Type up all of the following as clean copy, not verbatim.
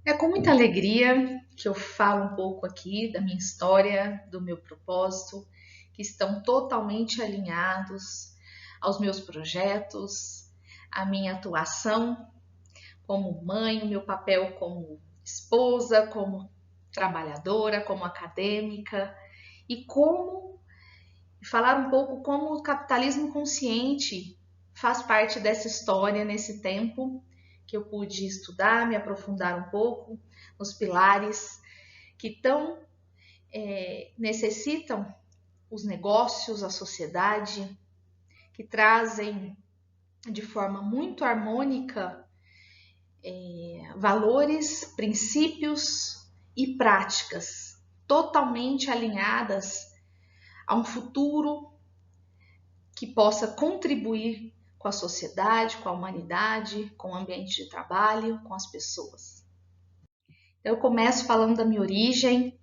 É com muita alegria que eu falo um pouco aqui da minha história, do meu propósito, que estão totalmente alinhados aos meus projetos, à minha atuação como mãe, o meu papel como esposa, como trabalhadora, como acadêmica e como falar um pouco como o capitalismo consciente faz parte dessa história nesse tempo que eu pude estudar, me aprofundar um pouco nos pilares que tão necessitam os negócios, a sociedade, que trazem de forma muito harmônica valores, princípios e práticas totalmente alinhadas a um futuro que possa contribuir com a sociedade, com a humanidade, com o ambiente de trabalho, com as pessoas. Eu começo falando da minha origem.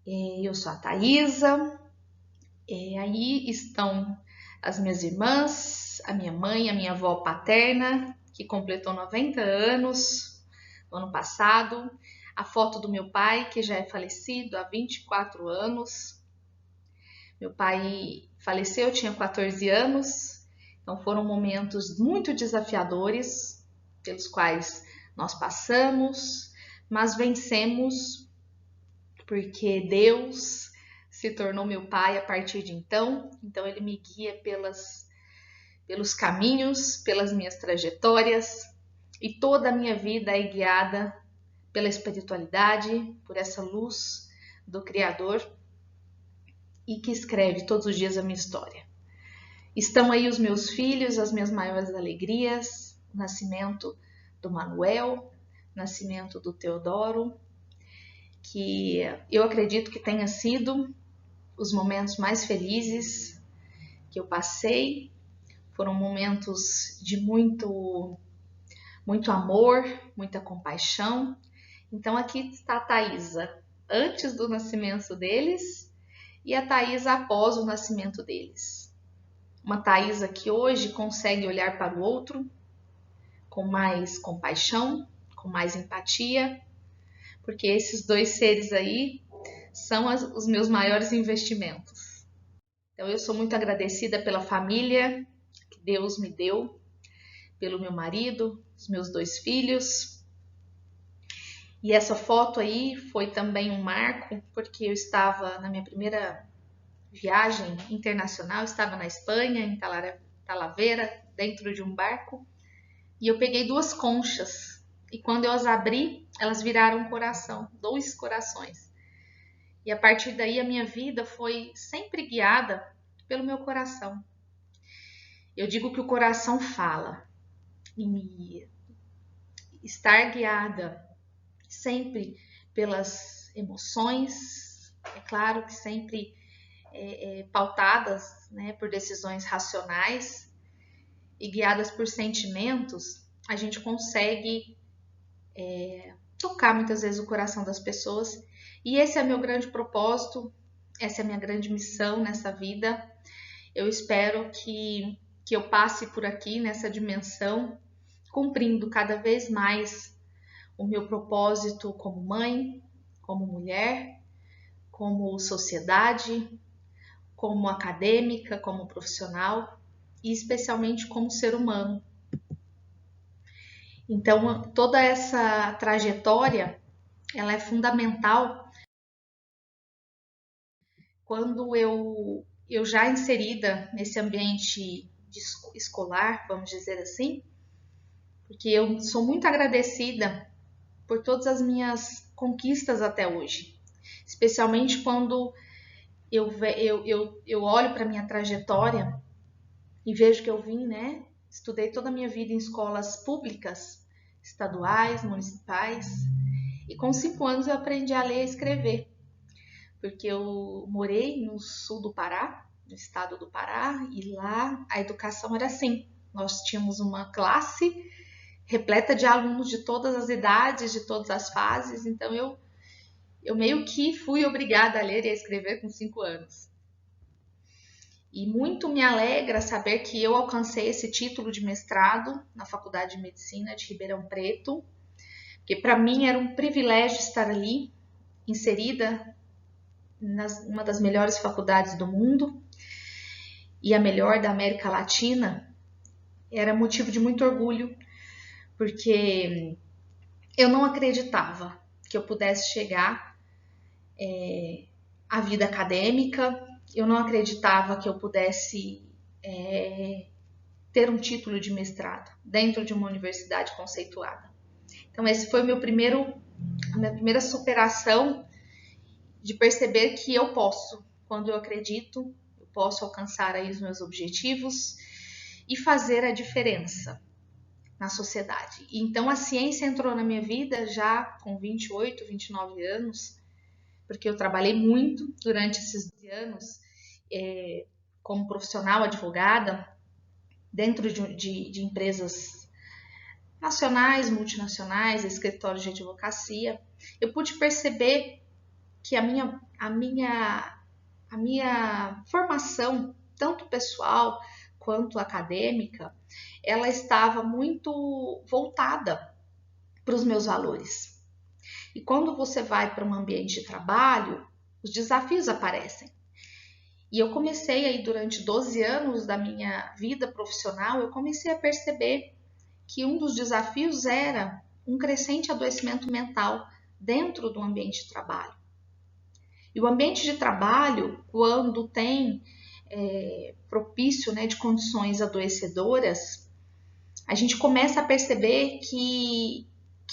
Eu sou a Thaisa. Aí estão as minhas irmãs, a minha mãe, a minha avó paterna, que completou 90 anos no ano passado. A foto do meu pai, que já é falecido há 24 anos. Meu pai faleceu, eu tinha 14 anos, então foram momentos muito desafiadores, pelos quais nós passamos, mas vencemos, porque Deus se tornou meu pai a partir de então. Então ele me guia pelos caminhos, pelas minhas trajetórias, e toda a minha vida é guiada pela espiritualidade, por essa luz do Criador, e que escreve todos os dias a minha história. Estão aí os meus filhos, as minhas maiores alegrias, o nascimento do Manuel, o nascimento do Teodoro, que eu acredito que tenha sido os momentos mais felizes que eu passei. Foram momentos de muito amor, muita compaixão. Então aqui está a Thaisa antes do nascimento deles e a Thaisa após o nascimento deles. Uma Thaisa que hoje consegue olhar para o outro com mais compaixão, com mais empatia, porque esses dois seres aí são os meus maiores investimentos. Então eu sou muito agradecida pela família que Deus me deu, pelo meu marido, os meus dois filhos. E essa foto aí foi também um marco, porque eu estava na minha primeira viagem internacional, estava na Espanha, em Talavera, dentro de um barco, e eu peguei duas conchas. E quando eu as abri, elas viraram um coração, dois corações. E a partir daí a minha vida foi sempre guiada pelo meu coração. Eu digo que o coração fala. E estar guiada sempre pelas emoções, é claro que sempre pautadas, né, por decisões racionais e guiadas por sentimentos, a gente consegue tocar muitas vezes o coração das pessoas. E esse é meu grande propósito, essa é a minha grande missão nessa vida. Eu espero que eu passe por aqui nessa dimensão, cumprindo cada vez mais o meu propósito como mãe, como mulher, como sociedade, como acadêmica, como profissional e especialmente como ser humano. Então, toda essa trajetória, ela é fundamental quando eu já inserida nesse ambiente escolar, vamos dizer assim, porque eu sou muito agradecida por todas as minhas conquistas até hoje, especialmente quando eu olho para a minha trajetória e vejo que eu vim, né? Estudei toda a minha vida em escolas públicas, estaduais, municipais, e com 5 anos eu aprendi a ler e a escrever, porque eu morei no sul do Pará, no estado do Pará, e lá a educação era assim. Nós tínhamos uma classe repleta de alunos de todas as idades, de todas as fases, então eu meio que fui obrigada a ler e a escrever com 5 anos. E muito me alegra saber que eu alcancei esse título de mestrado na Faculdade de Medicina de Ribeirão Preto, porque para mim era um privilégio estar ali, inserida uma das melhores faculdades do mundo e a melhor da América Latina. Era motivo de muito orgulho, porque eu não acreditava que eu pudesse chegar à vida acadêmica, eu não acreditava que eu pudesse ter um título de mestrado dentro de uma universidade conceituada. Então, esse foi a minha primeira superação de perceber que eu posso, quando eu acredito, eu posso alcançar aí os meus objetivos e fazer a diferença na sociedade. Então, a ciência entrou na minha vida já com 28, 29 anos, porque eu trabalhei muito durante esses anos como profissional advogada dentro de empresas nacionais, multinacionais, escritórios de advocacia. Eu pude perceber que a minha formação, tanto pessoal quanto acadêmica, ela estava muito voltada para os meus valores. E quando você vai para um ambiente de trabalho, os desafios aparecem. E eu comecei aí durante 12 anos da minha vida profissional, eu comecei a perceber que um dos desafios era um crescente adoecimento mental dentro do ambiente de trabalho. E o ambiente de trabalho, quando tem propício, né, de condições adoecedoras, a gente começa a perceber que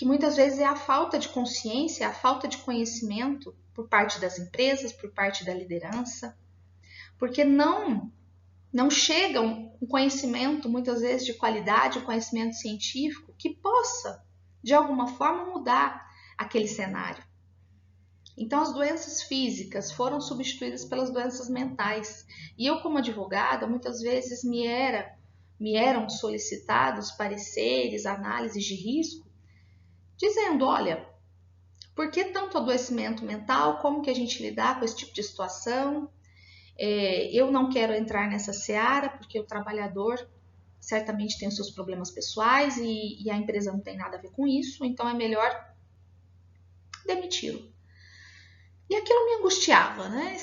muitas vezes é a falta de consciência, a falta de conhecimento por parte das empresas, por parte da liderança, porque não chega um conhecimento, muitas vezes, de qualidade, um conhecimento científico que possa, de alguma forma, mudar aquele cenário. Então, as doenças físicas foram substituídas pelas doenças mentais. E eu, como advogada, muitas vezes me eram solicitados pareceres, análises de risco, dizendo, olha, por que tanto adoecimento mental? Como que a gente lidar com esse tipo de situação? Eu não quero entrar nessa seara, porque o trabalhador certamente tem os seus problemas pessoais e a empresa não tem nada a ver com isso, então é melhor demiti-lo. E aquilo me angustiava, né?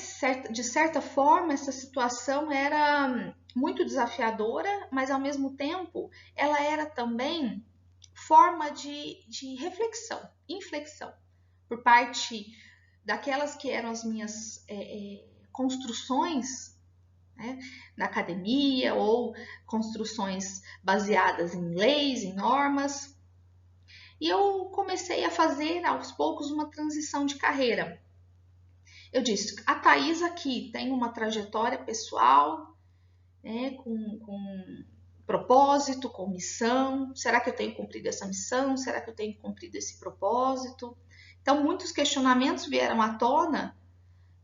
De certa forma, essa situação era muito desafiadora, mas ao mesmo tempo ela era também forma de reflexão, inflexão, por parte daquelas que eram as minhas construções, né, na academia ou construções baseadas em leis, em normas. E eu comecei a fazer aos poucos uma transição de carreira. Eu disse, a Thaís aqui tem uma trajetória pessoal, né, com propósito, com missão. Será que eu tenho cumprido essa missão? Será que eu tenho cumprido esse propósito? Então, muitos questionamentos vieram à tona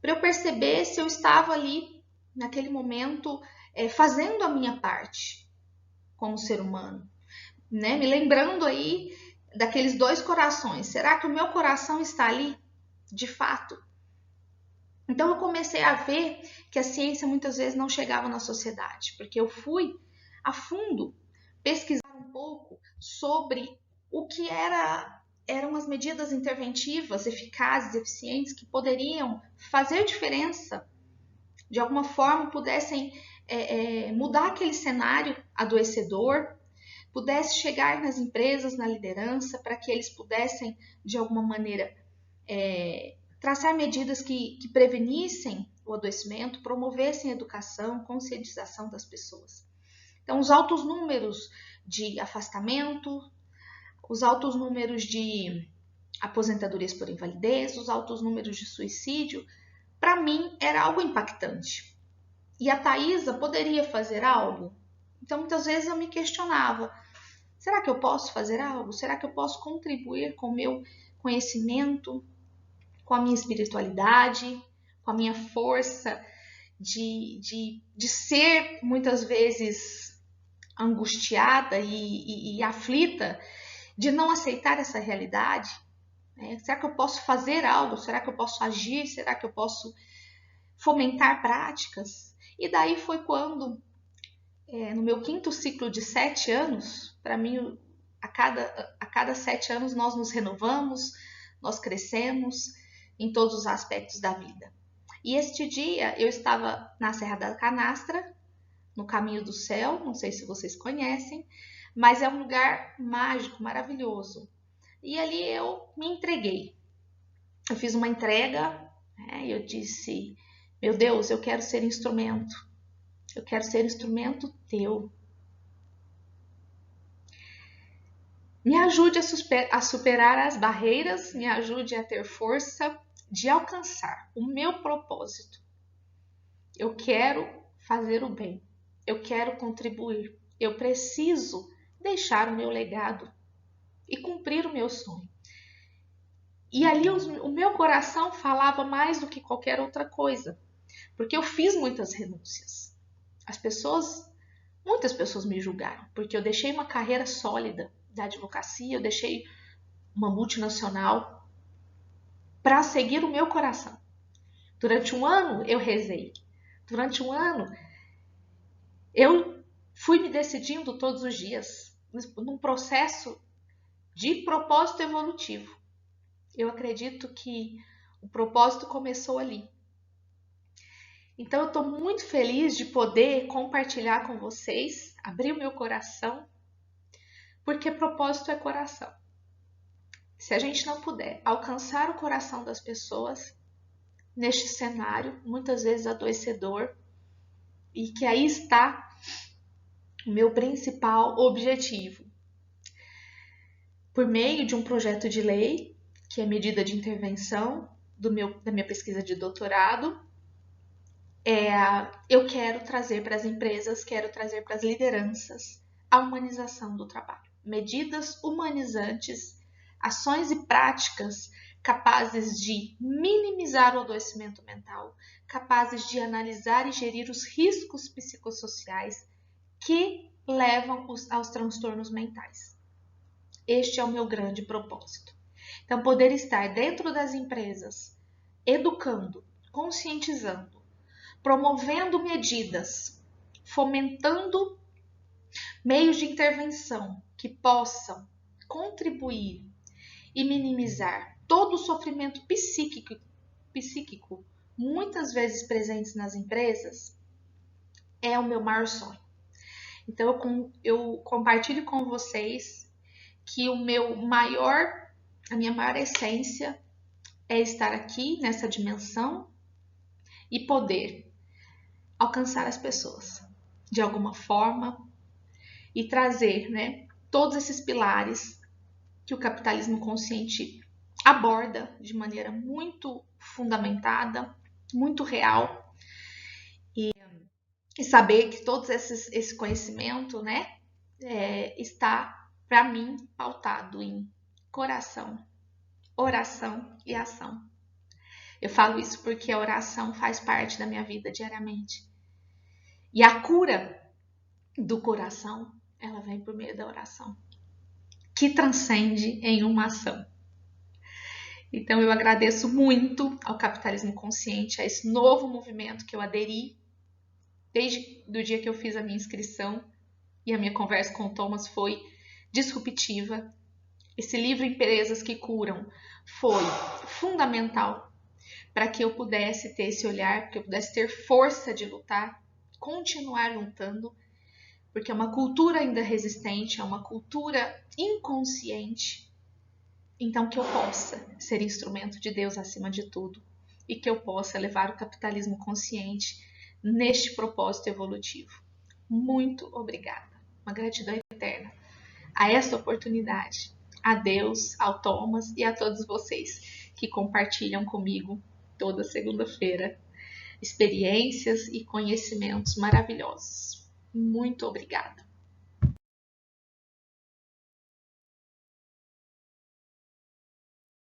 para eu perceber se eu estava ali, naquele momento, fazendo a minha parte como ser humano, né? Me lembrando aí daqueles dois corações. Será que o meu coração está ali, de fato? Então, eu comecei a ver que a ciência muitas vezes não chegava na sociedade, porque eu fui a fundo pesquisar um pouco sobre o que eram as medidas interventivas eficazes, eficientes, que poderiam fazer diferença, de alguma forma pudessem mudar aquele cenário adoecedor, pudesse chegar nas empresas, na liderança, para que eles pudessem, de alguma maneira, traçar medidas que prevenissem o adoecimento, promovessem a educação, conscientização das pessoas. Então, os altos números de afastamento, os altos números de aposentadorias por invalidez, os altos números de suicídio, para mim era algo impactante. E a Thaisa poderia fazer algo? Então, muitas vezes eu me questionava, será que eu posso fazer algo? Será que eu posso contribuir com o meu conhecimento, com a minha espiritualidade, com a minha força de ser muitas vezes angustiada e aflita, de não aceitar essa realidade? Será que eu posso fazer algo? Será que eu posso agir? Será que eu posso fomentar práticas? E daí foi quando, no meu quinto ciclo de 7 anos, para mim A cada 7 anos nós nos renovamos, nós crescemos em todos os aspectos da vida. E este dia eu estava na Serra da Canastra, no Caminho do Céu, não sei se vocês conhecem, mas é um lugar mágico, maravilhoso. E ali eu me entreguei. Eu fiz uma entrega, né, e eu disse: meu Deus, eu quero ser instrumento. Eu quero ser instrumento teu. Me ajude a superar as barreiras, me ajude a ter força de alcançar o meu propósito. Eu quero fazer o bem, eu quero contribuir, eu preciso deixar o meu legado e cumprir o meu sonho. E ali o meu coração falava mais do que qualquer outra coisa, porque eu fiz muitas renúncias. Muitas pessoas me julgaram, porque eu deixei uma carreira sólida da advocacia, eu deixei uma multinacional para seguir o meu coração. Durante um ano eu rezei. Durante um ano eu fui me decidindo todos os dias num processo de propósito evolutivo. Eu acredito que o propósito começou ali. Então eu estou muito feliz de poder compartilhar com vocês, abrir o meu coração, porque propósito é coração. Se a gente não puder alcançar o coração das pessoas neste cenário, muitas vezes adoecedor, e que aí está o meu principal objetivo. Por meio de um projeto de lei, que é medida de intervenção da minha pesquisa de doutorado, eu quero trazer para as empresas, quero trazer para as lideranças a humanização do trabalho. Medidas humanizantes, ações e práticas capazes de minimizar o adoecimento mental, capazes de analisar e gerir os riscos psicossociais que levam aos transtornos mentais. Este é o meu grande propósito. Então, poder estar dentro das empresas, educando, conscientizando, promovendo medidas, fomentando meios de intervenção que possam contribuir e minimizar todo o sofrimento psíquico muitas vezes presentes nas empresas, é o meu maior sonho. Então eu compartilho com vocês que a minha maior essência é estar aqui nessa dimensão e poder alcançar as pessoas de alguma forma e trazer, né, todos esses pilares que o capitalismo consciente aborda de maneira muito fundamentada, muito real, e saber que todo esse conhecimento, né, está, para mim, pautado em coração, oração e ação. Eu falo isso porque a oração faz parte da minha vida diariamente. E a cura do coração, ela vem por meio da oração, que transcende em uma ação. Então eu agradeço muito ao capitalismo consciente, a esse novo movimento que eu aderi desde o dia que eu fiz a minha inscrição, e a minha conversa com o Thomas foi disruptiva. Esse livro Empresas que Curam foi fundamental para que eu pudesse ter esse olhar, que eu pudesse ter força de lutar, continuar lutando, porque é uma cultura ainda resistente, é uma cultura inconsciente. Então que eu possa ser instrumento de Deus acima de tudo e que eu possa levar o capitalismo consciente neste propósito evolutivo. Muito obrigada. Uma gratidão eterna a esta oportunidade, a Deus, ao Thomas e a todos vocês que compartilham comigo toda segunda-feira experiências e conhecimentos maravilhosos. Muito obrigada.